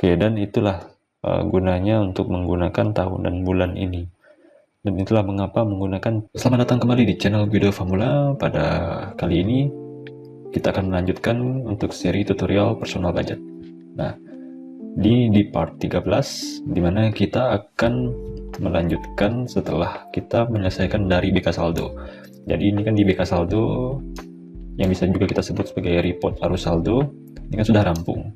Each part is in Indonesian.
Oke, dan itulah gunanya untuk menggunakan tahun dan bulan ini. Dan itulah mengapa menggunakan. Selamat datang kembali di channel Guido Famula. Pada kali ini kita akan melanjutkan untuk seri tutorial personal budget. Nah, di part 13 dimana kita akan melanjutkan setelah kita menyelesaikan dari BK saldo. Jadi ini kan di BK saldo yang bisa juga kita sebut sebagai report arus saldo, ini kan sudah rampung.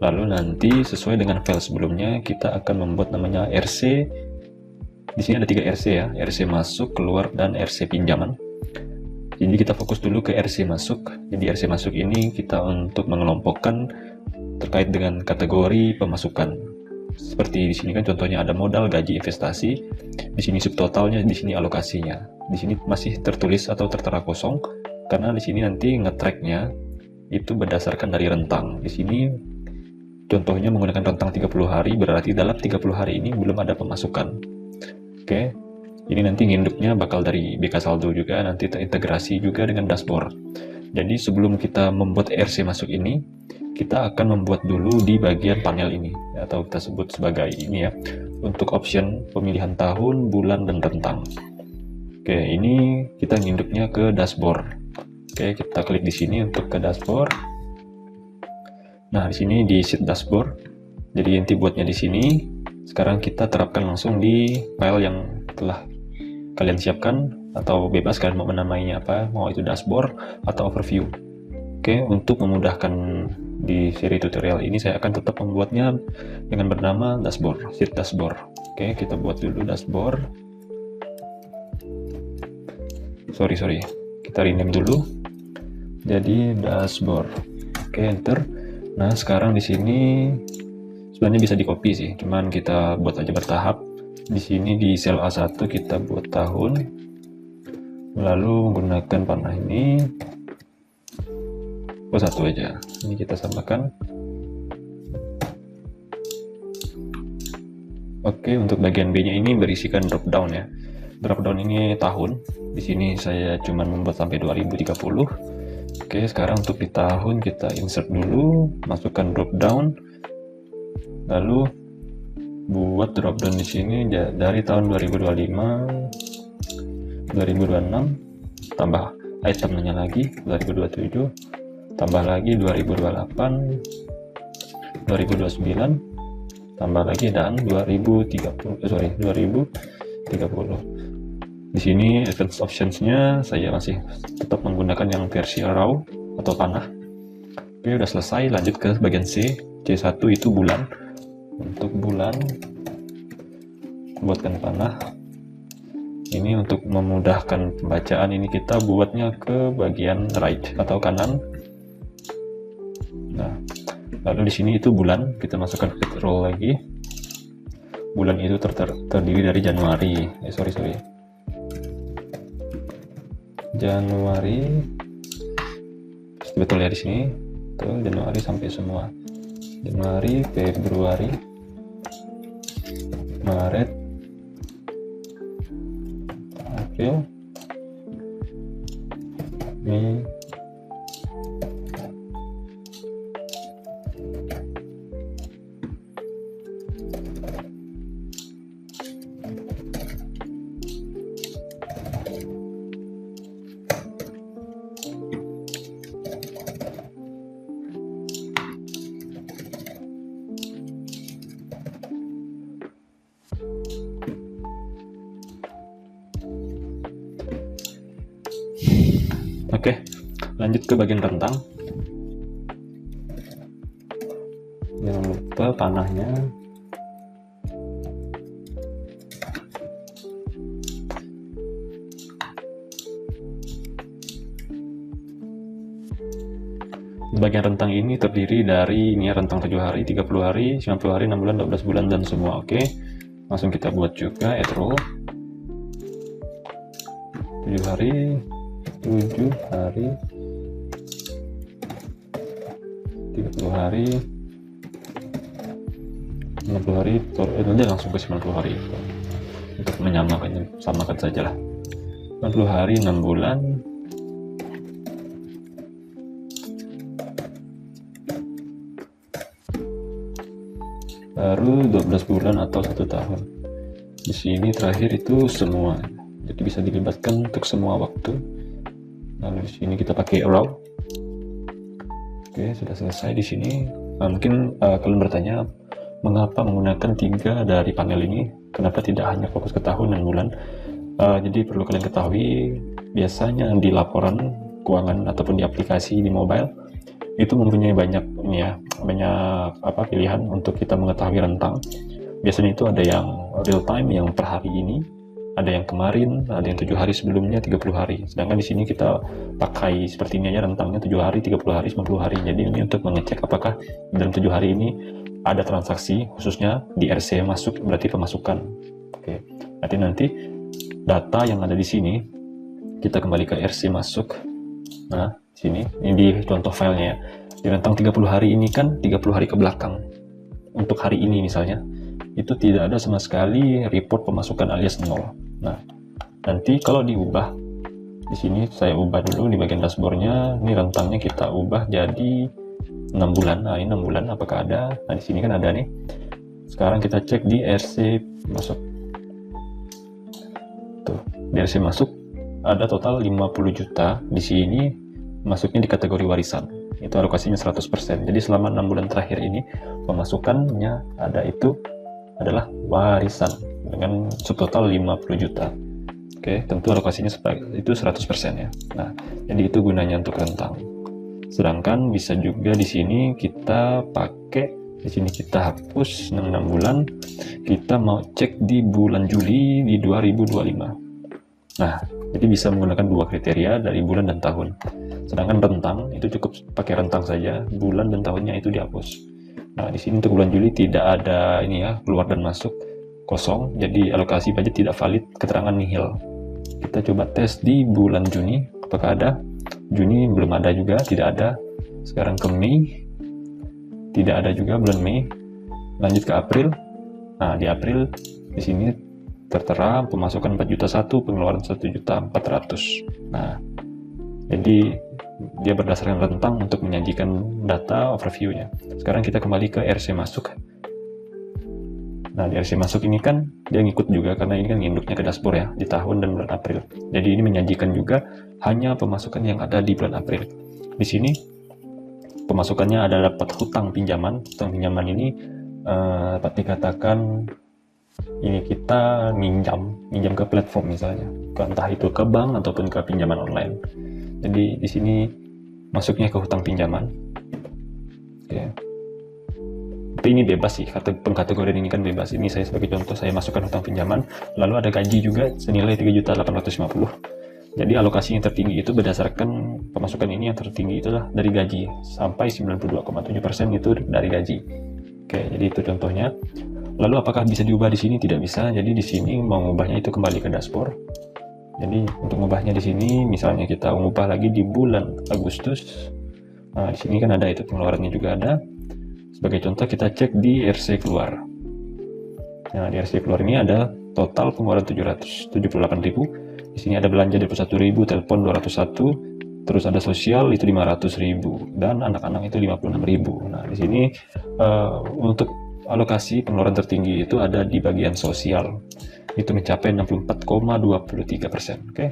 Lalu nanti sesuai dengan file sebelumnya kita akan membuat namanya RC. Di sini ada 3 RC ya, RC masuk, keluar, dan RC pinjaman. Jadi kita fokus dulu ke RC masuk. Jadi RC masuk ini kita untuk mengelompokkan terkait dengan kategori pemasukan. Seperti di sini kan contohnya ada modal, gaji, investasi. Di sini subtotalnya, di sini alokasinya. Di sini masih tertulis atau tertera kosong karena di sini nanti nge-tracknya itu berdasarkan dari rentang. Di sini contohnya menggunakan rentang 30 hari, berarti dalam 30 hari ini belum ada pemasukan. Oke, ini nanti nginduknya bakal dari BK saldo juga, nanti terintegrasi juga dengan dashboard. Jadi sebelum kita membuat RC masuk ini, kita akan membuat dulu di bagian panel ini, atau kita sebut sebagai ini ya, untuk option pemilihan tahun, bulan, dan rentang. Oke, ini kita nginduknya ke dashboard. Oke, kita klik di sini untuk ke dashboard. Nah, di sini di sheet dashboard. Jadi inti buatnya di sini. Sekarang kita terapkan langsung di file yang telah kalian siapkan, atau bebas kalian mau menamainya apa, mau itu dashboard atau overview. Oke, untuk memudahkan di seri tutorial ini saya akan tetap membuatnya dengan bernama dashboard, sheet dashboard. Oke, kita buat dulu dashboard. Sorry, kita rename dulu. Jadi dashboard. Oke, enter. Nah, sekarang di sini sebenarnya bisa di copy sih, cuman kita buat aja bertahap. Di sini di sel A1 kita buat tahun, lalu menggunakan panah ini. Satu aja. Ini kita samakan. Oke, untuk bagian B-nya ini berisikan drop down ya. Drop down ini tahun. Di sini saya cuma membuat sampai 2030. Oke, sekarang untuk di tahun kita insert dulu, masukkan drop down, lalu buat drop down di sini dari tahun 2025, 2026, tambah itemnya lagi 2027, tambah lagi 2028, 2029, tambah lagi, dan 2030. Di sini advanced optionsnya saya masih tetap menggunakan yang versi raw atau panah. Oke, udah selesai. Lanjut ke bagian C. C1 itu bulan. Untuk bulan, buatkan panah. Ini untuk memudahkan pembacaan, ini kita buatnya ke bagian right atau kanan. Nah, lalu di sini itu bulan, kita masukkan fit roll lagi. Bulan itu terdiri dari Januari. Januari, betul ya di sini. Tuh, Januari sampai semua. Januari, Februari, Maret, April, Mei, Oke, lanjut ke bagian rentang. Jangan lupa panahnya. Bagian rentang ini terdiri dari ini rentang 7 hari, 30 hari, 90 hari, 6 bulan, 12 bulan, dan semua. Oke, langsung kita buat juga add row. 7 hari, 30 hari, 60 hari, nanti langsung ke 90 hari untuk menyamakan, samakan saja lah. 90 hari, 6 bulan, baru 12 bulan atau 1 tahun. Di sini terakhir itu semua, jadi bisa dilibatkan untuk semua waktu. Lalu di sini kita pakai raw. Oke, sudah selesai di sini. Mungkin kalian bertanya, mengapa menggunakan 3 dari panel ini? Kenapa tidak hanya fokus ke tahun dan bulan? Jadi perlu kalian ketahui, biasanya di laporan keuangan ataupun di aplikasi di mobile itu mempunyai banyak pilihan untuk kita mengetahui rentang. Biasanya itu ada yang real time, yang per hari ini, ada yang kemarin, ada yang 7 hari sebelumnya, 30 hari. Sedangkan di sini kita pakai seperti ini aja, rentangnya 7 hari, 30 hari, 90 hari. Jadi ini untuk mengecek apakah dalam 7 hari ini ada transaksi, khususnya di RC masuk, berarti pemasukan. Oke. Nanti data yang ada di sini, kita kembali ke RC masuk. Nah, sini, ini di contoh filenya ya. Di rentang 30 hari ini kan 30 hari ke belakang. Untuk hari ini misalnya, itu tidak ada sama sekali report pemasukan alias 0. Nah, nanti kalau diubah, di sini saya ubah dulu di bagian dashboardnya. Ini rentangnya kita ubah jadi 6 bulan. Nah, ini 6 bulan apakah ada? Nah, di sini kan ada nih. Sekarang kita cek di RC masuk. Tuh, di RC masuk ada total 50 juta. Di sini masuknya di kategori warisan. Itu alokasinya 100%. Jadi selama 6 bulan terakhir ini pemasukannya ada itu adalah warisan dengan subtotal 50 juta. Oke, tentu alokasinya itu 100% ya. Nah, jadi itu gunanya untuk rentang. Sedangkan bisa juga di sini kita pakai, di sini kita hapus 6 bulan, kita mau cek di bulan Juli di 2025. Nah, jadi bisa menggunakan 2 kriteria dari bulan dan tahun. Sedangkan rentang itu cukup pakai rentang saja, bulan dan tahunnya itu dihapus. Nah, di sini untuk bulan Juli tidak ada ini ya, keluar dan masuk, kosong, jadi alokasi budget tidak valid, keterangan nihil. Kita coba tes di bulan Juni, apakah ada? Juni belum ada juga, tidak ada. Sekarang ke Mei, tidak ada juga bulan Mei. Lanjut ke April. Nah, di April di sini tertera pemasukan 4.100.000, pengeluaran 1.400.000. Nah, jadi dia berdasarkan rentang untuk menyajikan data overview-nya. Sekarang kita kembali ke RC masuk. Nah, di RC masuk ini kan dia ngikut juga karena ini kan nginduknya ke dashboard ya, di tahun dan bulan April. Jadi ini menyajikan juga hanya pemasukan yang ada di bulan April. Di sini pemasukannya ada dapat hutang pinjaman. Hutang pinjaman ini dapat dikatakan ini kita minjam ke platform misalnya, entah itu ke bank ataupun ke pinjaman online. Jadi di sini masuknya ke hutang pinjaman. Oke. Tapi ini bebas sih, pengkategorian ini kan bebas. Ini saya sebagai contoh, saya masukkan hutang pinjaman. Lalu ada gaji juga senilai 3.850.000. Jadi alokasi yang tertinggi itu berdasarkan pemasukan ini, yang tertinggi itulah dari gaji, sampai 92,7% itu dari gaji. Oke, jadi itu contohnya. Lalu apakah bisa diubah di sini? Tidak bisa. Jadi di sini mau mengubahnya itu kembali ke dashboard. Jadi untuk mengubahnya di sini, misalnya kita mengubah lagi di bulan Agustus. Nah, di sini kan ada itu pengeluarannya juga ada. Sebagai contoh kita cek di RC keluar. Nah, di RC keluar ini ada total pengeluaran 778.000. Di sini ada belanja 21.000, telepon 201, terus ada sosial itu 500.000 dan anak-anak itu 56.000. Nah, di sini untuk alokasi pengeluaran tertinggi itu ada di bagian sosial. Itu mencapai 64,23%. Oke.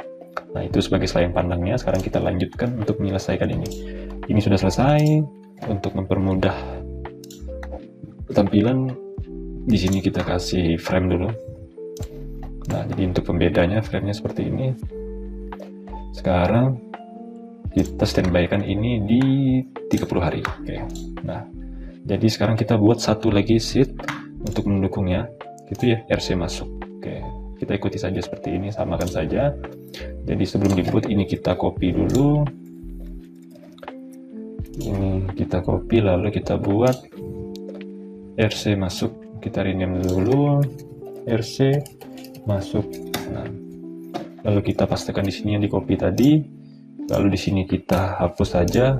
Nah, itu sebagai selain pandangnya. Sekarang kita lanjutkan untuk menyelesaikan ini. Ini sudah selesai. Untuk mempermudah tampilan, di sini kita kasih frame dulu. Nah, jadi untuk pembedanya frame-nya seperti ini. Sekarang kita standby-kan ini di 30 hari. Oke. Nah, jadi sekarang kita buat satu lagi sheet untuk mendukungnya. Gitu ya, RC masuk. Oke, kita ikuti saja seperti ini, samakan saja. Jadi sebelum dibuat ini kita copy dulu. Ini kita copy, lalu kita buat RC masuk. Kita rename dulu RC masuk. Nah, lalu kita pastikan di sini yang di copy tadi. Lalu di sini kita hapus saja.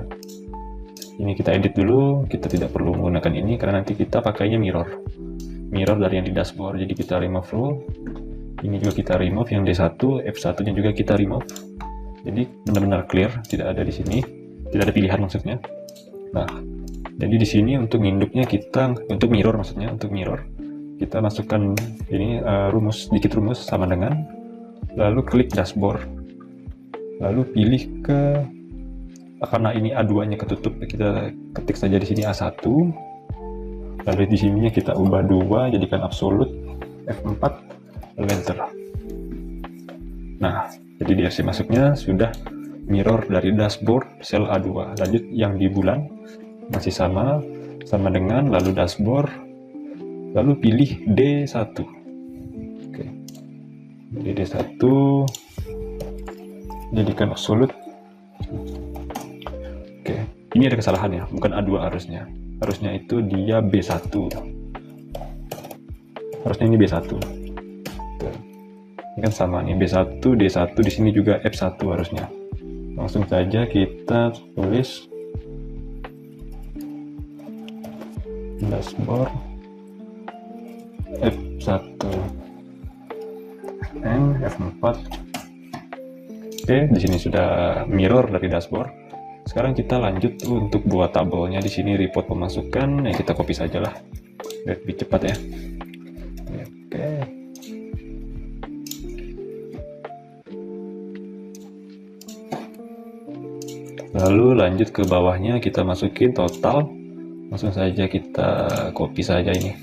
Ini kita edit dulu. Kita tidak perlu menggunakan ini karena nanti kita pakainya mirror dari yang di dashboard. Jadi kita remove dulu. Ini juga kita remove yang D1, F1 nya juga kita remove. Jadi benar-benar clear, tidak ada di sini, tidak ada pilihan maksudnya. Nah, Jadi di sini untuk nginduknya kita, untuk mirror maksudnya, untuk mirror kita masukkan ini rumus, sedikit rumus sama dengan, lalu klik dashboard, lalu pilih ke, karena ini A2 nya ketutup, kita ketik saja di sini A1, lalu di sininya kita ubah 2 jadikan absolute, F4, lalu enter. Nah, jadi di RC masuknya sudah mirror dari dashboard sel A2. Lanjut yang di bulan masih sama dengan, lalu dashboard, lalu pilih D1. Oke, jadi D1 jadikan absolute. Oke, ini ada kesalahan ya, bukan A2 harusnya itu dia B1, harusnya ini B1. Ini kan sama nih, B1, D1, di sini juga F1 harusnya. Langsung saja kita tulis dashboard F1 and F4. Oke, di sini sudah mirror dari dashboard. Sekarang kita lanjut untuk buat tabelnya. Di sini report pemasukan, ya kita copy sajalah biar lebih cepat ya. Oke. Lalu lanjut ke bawahnya, kita masukin total. Langsung saja kita copy saja ini,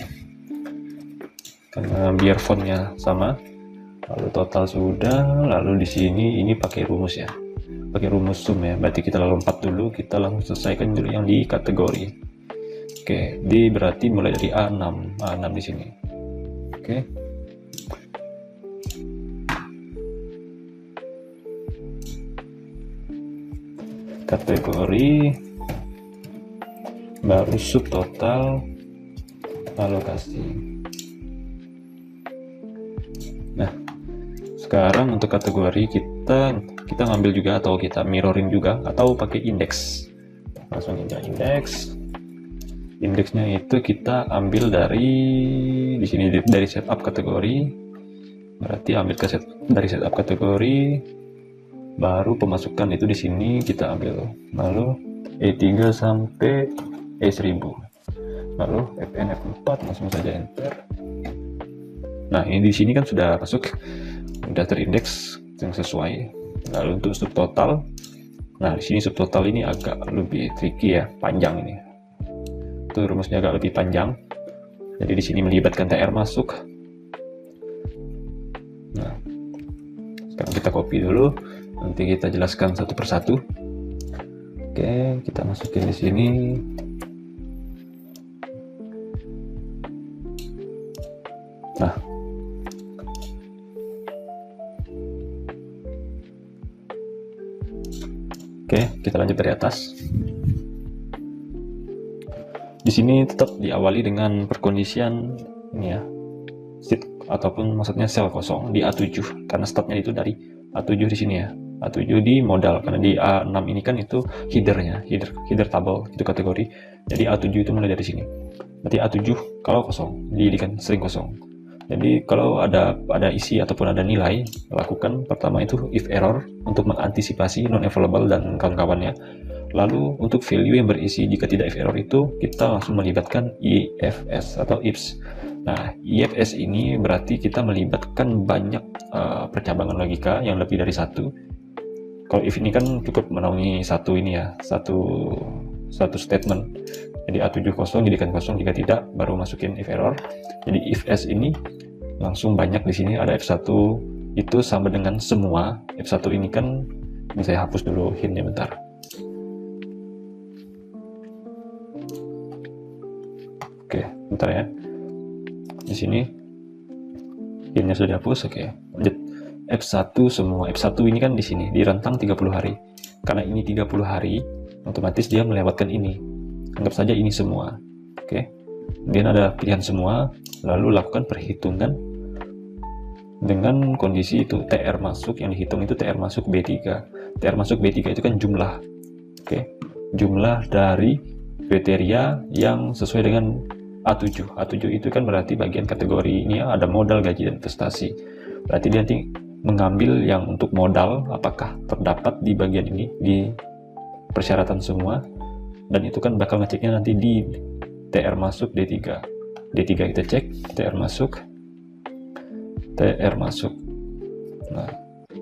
karena biar fontnya sama. Lalu total sudah, lalu di sini ini pakai rumus ya, pakai rumus sum ya. Berarti kita lompat dulu, kita langsung selesaikan dulu yang di kategori. Oke, berarti mulai dari A6 di sini. Oke. Kategori, baru subtotal, alokasi. Nah, sekarang untuk kategori kita ngambil juga, atau kita mirroring juga, atau pakai indeks. Langsung aja indeks. Indeksnya itu kita ambil dari di sini, dari setup kategori. Berarti ambil dari setup kategori, baru pemasukan itu di sini kita ambil, lalu E3 sampai E1000, lalu FN F4, langsung saja enter. Nah, ini di sini kan sudah masuk, sudah terindeks yang sesuai. Lalu untuk subtotal, nah di sini subtotal ini agak lebih tricky ya, panjang ini. Itu rumusnya agak lebih panjang. Jadi di sini melibatkan TR masuk. Nah, sekarang kita copy dulu, nanti kita jelaskan satu persatu. Oke, kita masukin di sini. Nah, oke, kita lanjut dari atas. Di sini tetap diawali dengan perkondisian ini ya, sheet ataupun maksudnya sel kosong di A7, karena startnya itu dari A7 di sini ya. A7 di modal, karena di A6 ini kan itu header tabel itu kategori. Jadi A7 itu mulai dari sini. Berarti A7 kalau kosong, dijadikan sering kosong. Jadi kalau ada isi ataupun ada nilai, lakukan pertama itu if error untuk mengantisipasi non available dan kawan-kawannya. Lalu untuk value yang berisi jika tidak if error itu kita langsung melibatkan IFS atau IFS. Nah, IFS ini berarti kita melibatkan banyak percabangan logika yang lebih dari satu. Kalau if ini kan cukup menaungi satu ini ya, satu statement. Jadi A7 kosong jadikan kosong, jika tidak baru masukin if error. Jadi if s ini langsung banyak di sini, ada F1 itu sama dengan semua. F1 ini kan, ini saya hapus dulu hintnya bentar. Oke, bentar ya. Di sini hintnya sudah dihapus. Oke, lanjut. F1 semua. F1 ini kan di sini di rentang 30 hari. Karena ini 30 hari, otomatis dia melewatkan ini. Anggap saja ini semua. Oke. Kemudian ada pilihan semua, lalu lakukan perhitungan dengan kondisi itu TR masuk, yang dihitung itu TR masuk B3. TR masuk B3 itu kan jumlah. Oke. Jumlah dari kriteria yang sesuai dengan A7. A7 itu kan berarti bagian kategori ini ada modal, gaji, dan investasi. Berarti dia nanti mengambil yang untuk modal apakah terdapat di bagian ini, di persyaratan semua. dan itu kan bakal ngeceknya nanti di TR masuk D3. D3 kita cek, TR masuk. Nah,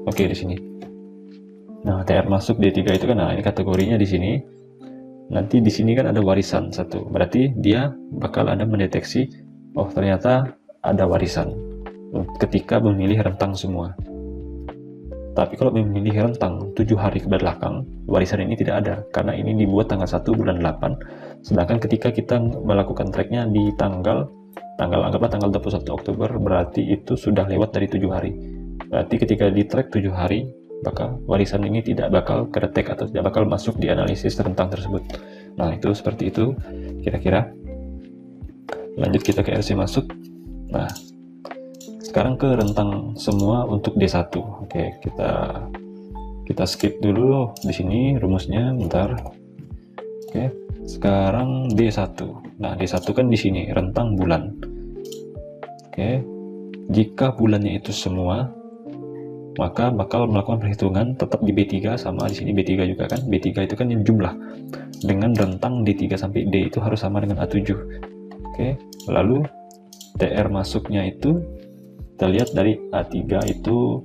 oke di sini. Nah, TR masuk D3 itu kan, nah ini kategorinya di sini. Nanti di sini kan ada warisan satu, berarti dia bakal ada mendeteksi, oh ternyata ada warisan ketika memilih rentang semua. Tapi kalau memilih rentang 7 hari ke belakang, warisan ini tidak ada, karena ini dibuat tanggal 1 bulan 8. Sedangkan ketika kita melakukan tracknya di anggaplah tanggal 21 Oktober, berarti itu sudah lewat dari 7 hari. Berarti ketika di track 7 hari, maka warisan ini tidak bakal kedetek atau tidak bakal masuk di analisis rentang tersebut. Nah, itu seperti itu kira-kira. Lanjut kita ke RC masuk. Nah, sekarang ke rentang semua untuk D1. Oke, kita skip dulu di sini rumusnya bentar. Oke, sekarang D1. Nah, D1 kan di sini rentang bulan. Oke. Jika bulannya itu semua, maka bakal melakukan perhitungan tetap di B3, sama di sini B3 juga kan. B3 itu kan yang jumlah dengan rentang D3 sampai D itu harus sama dengan A7. Oke, lalu TR masuknya itu kita lihat dari A3 itu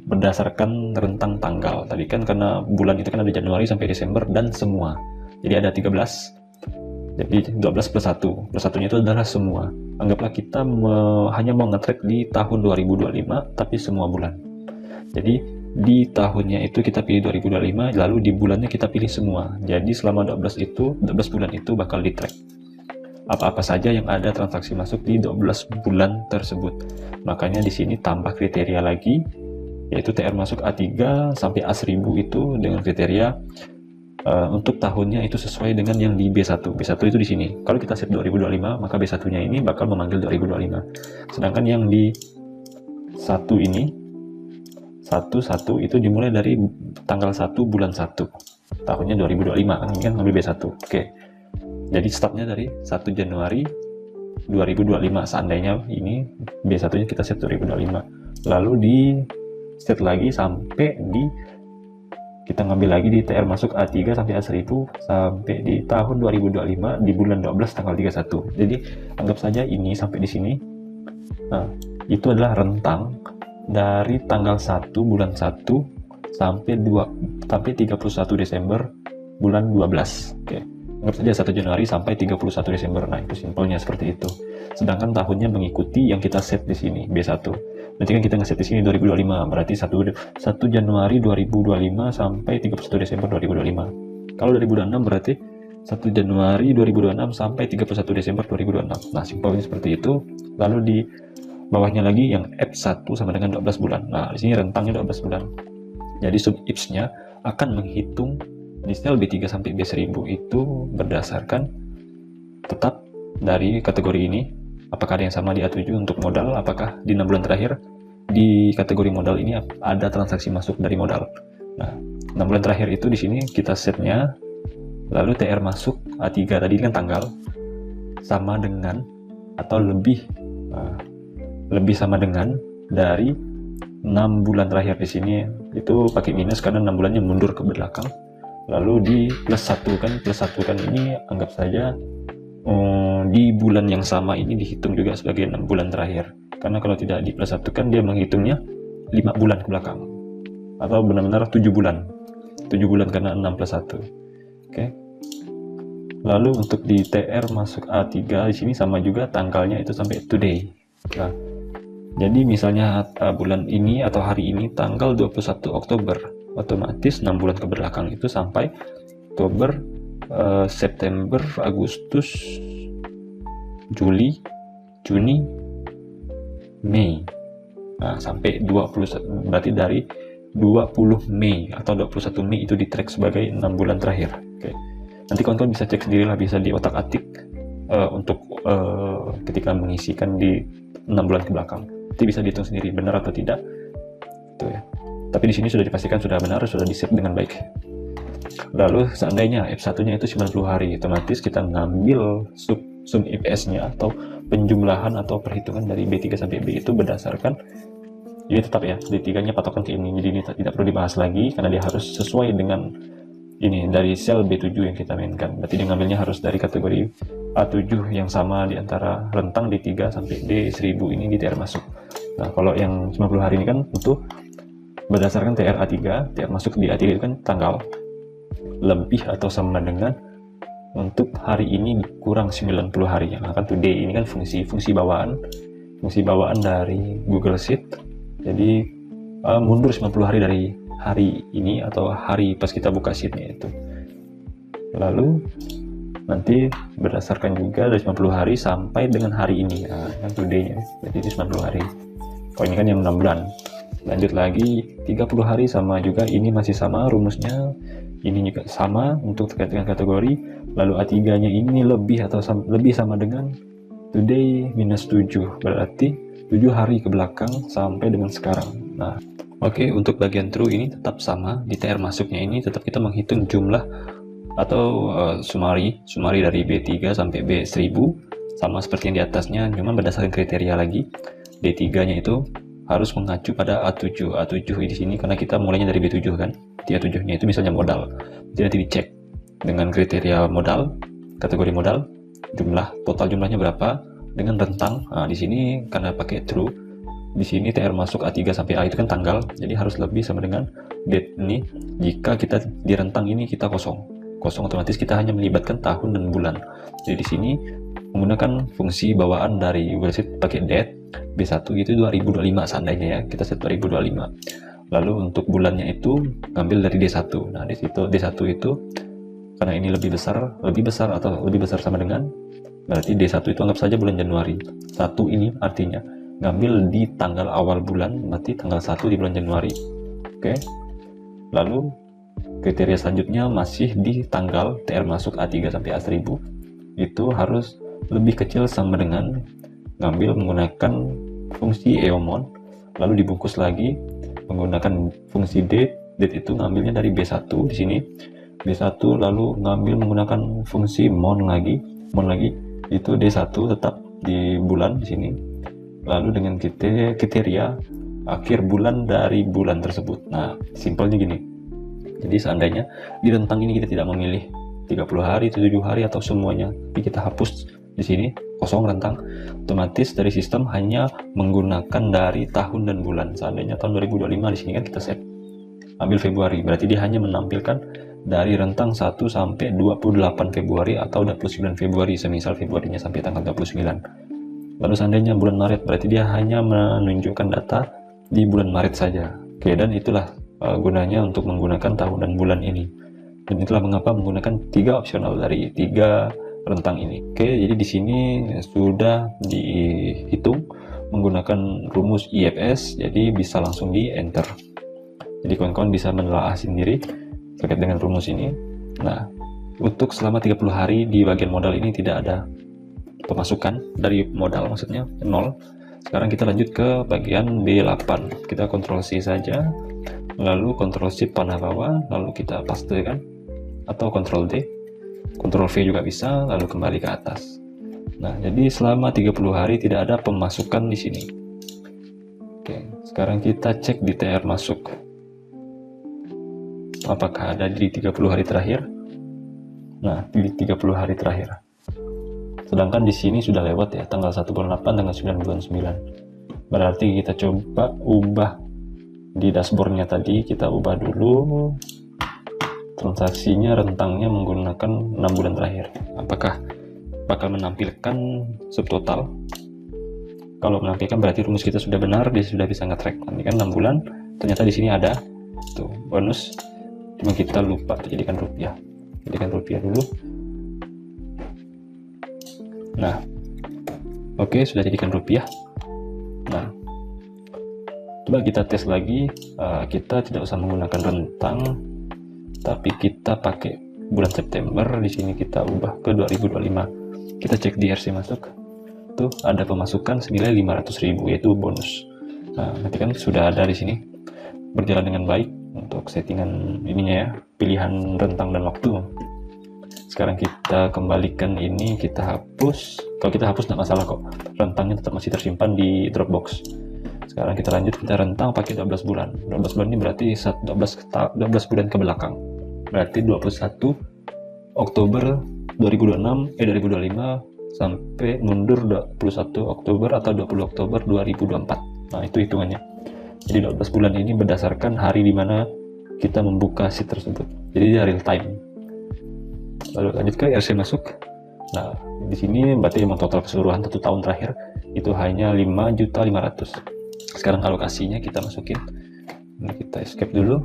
berdasarkan rentang tanggal. Tadi kan karena bulan itu kan ada Januari sampai Desember dan semua. Jadi ada 13. Jadi 12 plus 1. Plus 1-nya itu adalah semua. Anggaplah kita hanya mau nge-track di tahun 2025 tapi semua bulan. Jadi di tahunnya itu kita pilih 2025, lalu di bulannya kita pilih semua. Jadi selama 12 bulan itu bakal di-track apa-apa saja yang ada transaksi masuk di 12 bulan tersebut. Makanya di sini tambah kriteria lagi, yaitu TR masuk A3 sampai A1000 itu dengan kriteria untuk tahunnya itu sesuai dengan yang di B1. B1 itu di sini. Kalau kita set 2025, maka B1-nya ini bakal memanggil 2025. Sedangkan yang di 1 ini 1 itu dimulai dari tanggal 1 bulan 1 tahunnya 2025 kan, ini kan ngambil B1. Oke. Jadi startnya dari 1 Januari 2025, seandainya ini B1-nya kita set 2025. Lalu di set lagi sampai di kita ngambil lagi di TR masuk A3 sampai A1000 sampai di tahun 2025 di bulan 12 tanggal 31. Jadi anggap saja ini sampai di sini. Nah, itu adalah rentang dari tanggal 1 bulan 1 sampai 31 Desember bulan 12. Oke. Anggap saja 1 Januari sampai 31 Desember. Nah, itu simpelnya seperti itu. Sedangkan tahunnya mengikuti yang kita set di sini, B1. Berarti kan kita nge-set di sini 2025, berarti 1 Januari 2025 sampai 31 Desember 2025. Kalau 2026 berarti 1 Januari 2026 sampai 31 Desember 2026. Nah, simpelnya seperti itu. Lalu di bawahnya lagi yang F1 sama dengan 12 bulan. Nah, di sini rentangnya 12 bulan. Jadi sub IPS-nya akan menghitung di sel B3 sampai B1000 itu berdasarkan tetap dari kategori ini, apakah ada yang sama di A7 untuk modal, apakah di 6 bulan terakhir di kategori modal ini ada transaksi masuk dari modal. Nah, 6 bulan terakhir itu di sini kita setnya, lalu TR masuk A3 tadi kan tanggal sama dengan atau lebih sama dengan dari 6 bulan terakhir. Di sini itu pakai minus karena 6 bulannya mundur ke belakang. Lalu di plus 1 kan ini anggap saja di bulan yang sama ini dihitung juga sebagai 6 bulan terakhir. Karena kalau tidak di plus 1 kan dia menghitungnya 5 bulan ke belakang. Atau benar-benar 7 bulan. 7 bulan karena 6 plus 1. Oke. Lalu untuk di TR masuk A3 di sini sama juga tanggalnya itu sampai today. Nah, jadi misalnya bulan ini atau hari ini tanggal 21 Oktober, otomatis 6 bulan ke belakang itu sampai Oktober, September, Agustus, Juli, Juni, Mei. Nah, sampai 20, berarti dari 20 Mei atau 21 Mei itu di track sebagai 6 bulan terakhir. Oke. Nanti kawan-kawan bisa cek sendirilah, bisa di otak-atik untuk ketika mengisikan di 6 bulan ke belakang. Nanti bisa dihitung sendiri benar atau tidak. Itu ya. Tapi di sini sudah dipastikan sudah benar, sudah di-set dengan baik. Lalu seandainya F1-nya itu 90 hari, otomatis kita ngambil sum IPS-nya atau penjumlahan atau perhitungan dari B3 sampai B itu berdasarkan, jadi tetap ya, D3-nya patokan ke ini, jadi ini tidak perlu dibahas lagi karena dia harus sesuai dengan ini dari sel B7 yang kita mainkan. Berarti dia ngambilnya harus dari kategori A7 yang sama di antara rentang D3 sampai D1000 ini di TR masuk. Nah, kalau yang 90 hari ini kan tentu berdasarkan TR A3, TR masuk di A3 itu kan tanggal lebih atau sama dengan untuk hari ini kurang 90 hari. Nah, kan today ini kan fungsi bawaan dari Google Sheet. Jadi mundur 90 hari dari hari ini atau hari pas kita buka sheetnya itu. Lalu nanti berdasarkan juga dari 90 hari sampai dengan hari ini. Nah, kan today-nya. Jadi itu 90 hari. Kalau ini kan yang 6 bulan. Lanjut lagi 30 hari sama juga, ini masih sama rumusnya. Ini juga sama untuk terkait dengan kategori. Lalu A3-nya ini lebih atau lebih sama dengan today minus 7. Berarti 7 hari ke belakang sampai dengan sekarang. Nah, oke, untuk bagian true ini tetap sama. Di TR masuknya ini tetap kita menghitung jumlah atau summary dari B3 sampai B1000 sama seperti yang di atasnya, cuma berdasarkan kriteria lagi. D3-nya itu harus mengacu pada A7 di sini karena kita mulainya dari B7 kan. Di A7-nya itu misalnya modal. Jadi nanti dicek dengan kriteria modal, kategori modal, total jumlahnya berapa dengan rentang. Nah, di sini karena pakai true, di sini TR masuk A3 sampai A itu kan tanggal, jadi harus lebih sama dengan date ini. Jika kita di rentang ini kita kosong, otomatis kita hanya melibatkan tahun dan bulan. Jadi di sini menggunakan fungsi bawaan dari Google Sheet pakai date B1 itu 2025 seandainya ya, kita set 2025. Lalu untuk bulannya itu ngambil dari D1. Nah, di situ D1 itu karena ini lebih besar atau lebih besar sama dengan, berarti D1 itu anggap saja bulan Januari. 1 ini artinya ngambil di tanggal awal bulan, berarti tanggal 1 di bulan Januari. Oke. Lalu kriteria selanjutnya masih di tanggal TR masuk A3 sampai A1000 itu harus lebih kecil sama dengan ngambil menggunakan fungsi eomon, lalu dibungkus lagi menggunakan fungsi date itu ngambilnya dari B1 di sini. B1 lalu ngambil menggunakan fungsi mon lagi itu D1 tetap di bulan di sini. Lalu dengan kriteria akhir bulan dari bulan tersebut. Nah, simpelnya gini. Jadi seandainya di rentang ini kita tidak memilih 30 hari, 7 hari atau semuanya, tapi kita hapus di sini kosong rentang, otomatis dari sistem hanya menggunakan dari tahun dan bulan. Seandainya tahun 2025 di sini kan kita set ambil Februari, berarti dia hanya menampilkan dari rentang 1 sampai 28 Februari atau 29 Februari, semisal Februarinya sampai tanggal 29. Lalu seandainya bulan Maret, berarti dia hanya menunjukkan data di bulan Maret saja. Oke, dan itulah gunanya untuk menggunakan tahun dan bulan ini. Dan itulah mengapa menggunakan 3 opsional dari 3 rentang ini. Oke, jadi di sini sudah dihitung menggunakan rumus IFS, jadi bisa langsung di enter. Jadi kawan-kawan bisa menelaah sendiri terkait dengan rumus ini. Nah, untuk selama 30 hari di bagian modal ini tidak ada pemasukan dari modal, maksudnya 0. Sekarang kita lanjut ke bagian B8. Kita Ctrl C saja, lalu Ctrl Shift panah bawah, lalu kita pastekan atau Ctrl D. Ctrl V juga bisa, lalu kembali ke atas. Nah, jadi selama 30 hari tidak ada pemasukan di sini. Oke, sekarang kita cek di TR masuk. Apakah ada di 30 hari terakhir? Nah, di 30 hari terakhir. Sedangkan di sini sudah lewat ya, tanggal 1 bulan 8, tanggal 9 bulan 9. Berarti kita coba ubah di dashboardnya tadi, kita ubah dulu transaksinya, rentangnya menggunakan 6 bulan terakhir. Apakah bakal menampilkan subtotal? Kalau menampilkan berarti rumus kita sudah benar, dia sudah bisa nge-track. Ini kan 6 bulan, ternyata di sini ada tuh bonus, cuma kita lupa jadikan rupiah. Jadikan rupiah dulu. Nah, oke, sudah jadikan rupiah. Nah, coba kita tes lagi. Kita tidak usah menggunakan rentang, tapi kita pakai bulan September. Di sini kita ubah ke 2025. Kita cek di RC masuk. Tuh ada pemasukan senilai 500.000 yaitu bonus. Nah, nanti kan sudah ada di sini. Berjalan dengan baik untuk settingan ininya ya, pilihan rentang dan waktu. Sekarang kita kembalikan ini, kita hapus. Kalau kita hapus tidak masalah kok. Rentangnya tetap masih tersimpan di Dropbox. Sekarang kita lanjut, kita rentang pakai 12 bulan. 12 bulan ini berarti 12 bulan ke belakang. berarti 21 Oktober 2025 sampai mundur 21 Oktober atau 20 Oktober 2024. Nah, itu hitungannya. Jadi 12 bulan ini berdasarkan hari dimana kita membuka sheet tersebut. Jadi dia real time. Lalu lanjut ke RC masuk. Nah, di sini berarti memang total keseluruhan 1 tahun terakhir itu hanya 5.500.000. Sekarang alokasinya kita masukin. Ini kita escape dulu.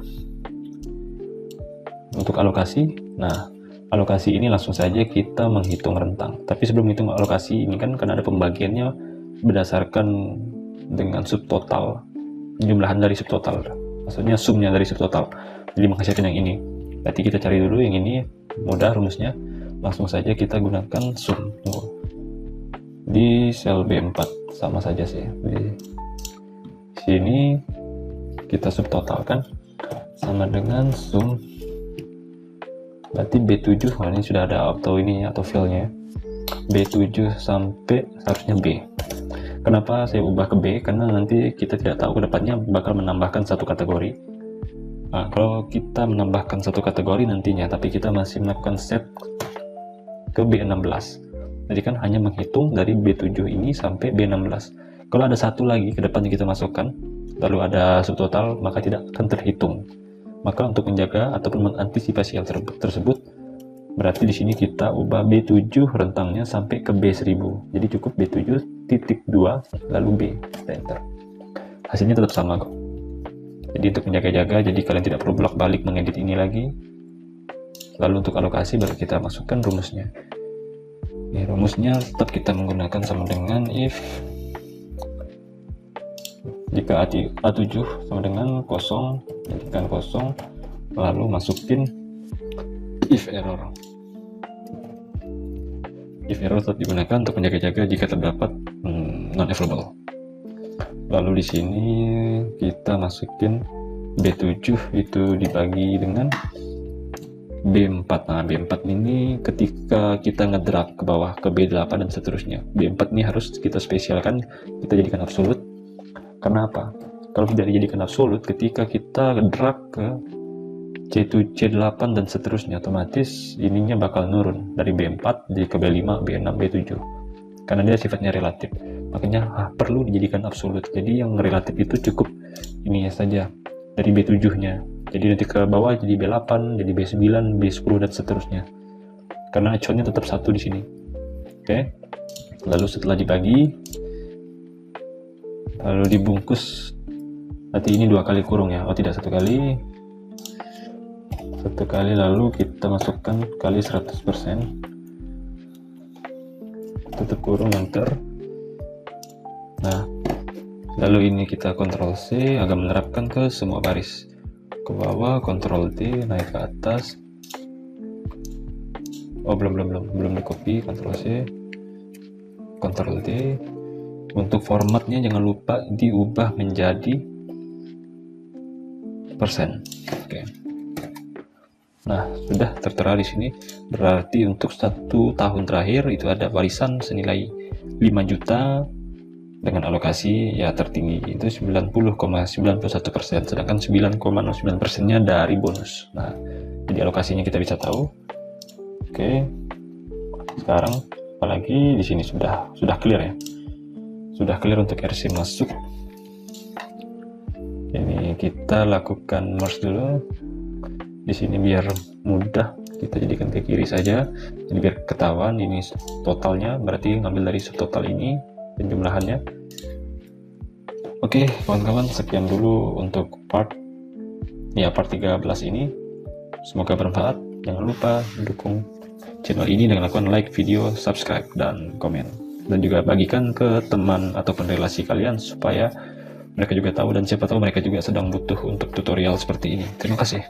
Untuk alokasi, nah alokasi ini langsung saja kita menghitung rentang. Tapi sebelum hitung alokasi ini kan ada pembagiannya berdasarkan dengan subtotal, jumlahan dari subtotal. Maksudnya sumnya dari subtotal. Jadi menghasilkan yang ini. Berarti kita cari dulu yang ini, mudah rumusnya. Langsung saja kita gunakan sum. Di sel B4 sama saja sih. Di sini kita subtotalkan sama dengan sum. Berarti B7, ini sudah ada auto ini atau filenya. B7 sampai harusnya B. Kenapa saya ubah ke B? Karena nanti kita tidak tahu kedepannya bakal menambahkan satu kategori. Nah, kalau kita menambahkan satu kategori nantinya, tapi kita masih melakukan set ke B16. Jadi kan hanya menghitung dari B7 ini sampai B16. Kalau ada satu lagi ke depannya kita masukkan, lalu ada subtotal, maka tidak akan terhitung. Maka untuk menjaga ataupun mengantisipasi hal tersebut, berarti di sini kita ubah B7 rentangnya sampai ke B1000. Jadi cukup B7.2 lalu B, enter. Hasilnya tetap sama kok. Jadi untuk menjaga-jaga, jadi kalian tidak perlu bolak-balik mengedit ini lagi. Lalu untuk alokasi baru kita masukkan rumusnya. Ini rumusnya tetap kita menggunakan sama dengan if jika A7 sama dengan kosong, jadikan kosong, lalu masukin if error. If error tetap digunakan untuk menjaga-jaga jika terdapat non-available. Lalu di sini kita masukin B7 itu dibagi dengan B4. Nah, B4 ini ketika kita ngedrag ke bawah ke B8 dan seterusnya. B4 ini harus kita spesialkan, kita jadikan absolut. Karena apa? Kalau tidak dijadikan absolut, ketika kita drag ke C7, C8 dan seterusnya, otomatis ininya bakal nurun dari B4 jadi ke B5, B6, B7. Karena dia sifatnya relatif. Makanya perlu dijadikan absolut. Jadi yang relatif itu cukup ini saja dari B7-nya. Jadi nanti ke bawah jadi B8, jadi B9, B10 dan seterusnya. Karena acuannya tetap satu di sini. Oke. Lalu setelah dibagi, lalu dibungkus. Nanti ini 2 kali kurung ya. Oh tidak, 1 kali. 1 kali lalu kita masukkan kali 100%. Tutup kurung, enter. Nah, lalu ini kita Ctrl C agar menerapkan ke semua baris. Ke bawah, Ctrl D, naik ke atas. Oh belum di copy, Ctrl C, Ctrl D. Untuk formatnya jangan lupa diubah menjadi persen. Oke. Nah, sudah tertera di sini. Berarti untuk 1 tahun terakhir itu ada warisan senilai 5 juta dengan alokasi ya tertinggi itu 90,91%, sedangkan 9,09%-nya dari bonus. Nah, jadi alokasinya kita bisa tahu. Oke. Sekarang apalagi di sini sudah clear ya. Sudah clear untuk RC masuk. Ini kita lakukan merge dulu. Di sini biar mudah kita jadikan ke kiri saja. Jadi biar ketahuan ini totalnya, berarti ngambil dari subtotal ini penjumlahannya. Oke, kawan-kawan, sekian dulu untuk part 13 ini. Semoga bermanfaat. Jangan lupa dukung channel ini dengan lakukan like video, subscribe, dan komen. Dan juga bagikan ke teman ataupun relasi kalian supaya mereka juga tahu, dan siapa tahu mereka juga sedang butuh untuk tutorial seperti ini. Terima kasih.